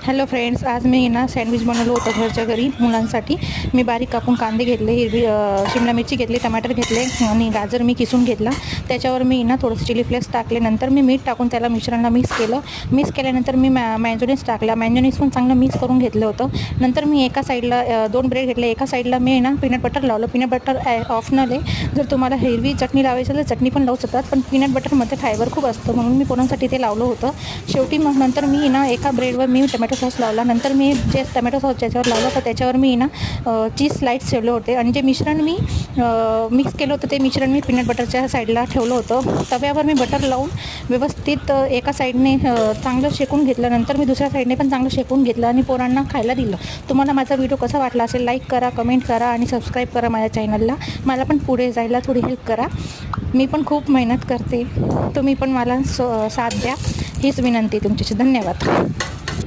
Hello friends, आज मी ना sandwich बनवलं होतं घरच्या घरी मुलांसाठी. मी बारीक कापून कांदे घेतले, हिरवी शिमला मिरची घेतली, टमाटर घेतले आणि गाजर मी किसून घेतला. त्याच्यावर मी ना थोडंसं चिली फ्लेक्स टाकले. नंतर मी मीठ टाकून त्याला मिश्रणला मिक्स केलं. मिक्स केल्यानंतर मी मॅयोनीज टाकला. मॅयोनीज पण चांगलं मिक्स करून घेतलं होतं. नंतर मी एका साईडला 2 ब्रेड घेतले, एका साईडला मी ना पीनट बटर लावलं. पीनट बटर ऑप्शनल आहे. जर तुम्हाला हिरवी चटणी लावायची तर चटणी पण लावू शकतात, पण पीनट बटरमध्ये फायबर खूप असतं म्हणून मी पोरांसाठी ते लावलं होतं. शेवटी मग नंतर मी ना एका ब्रेडवर मी टमॅटो सॉस लावला. नंतर मी जे टमॅटो सॉस ज्याच्यावर लावलं तर त्याच्यावर मी ना चीज स्लाइड्स ठेवले होते आणि जे मिश्रण मी मिक्स केलं होतं ते मिश्रण मी पीनट बटरच्या साईडला ठेवलं होतं. तव्यावर मी बटर लावून व्यवस्थित एका साईडने चांगलं शेकून घेतलं. नंतर मी दुसऱ्या साईडने पण चांगलं शेकून घेतलं आणि पोरांना खायला दिलं. तुम्हाला माझा व्हिडिओ कसा वाटला असेल लाईक करा, कमेंट करा आणि सबस्क्राईब करा माझ्या चॅनलला. मला पण पुढे जायला थोडी हेल्प करा. मी पण खूप मेहनत करते, तुम्ही पण मला साथ द्या हीच विनंती तुमच्याशी. धन्यवाद.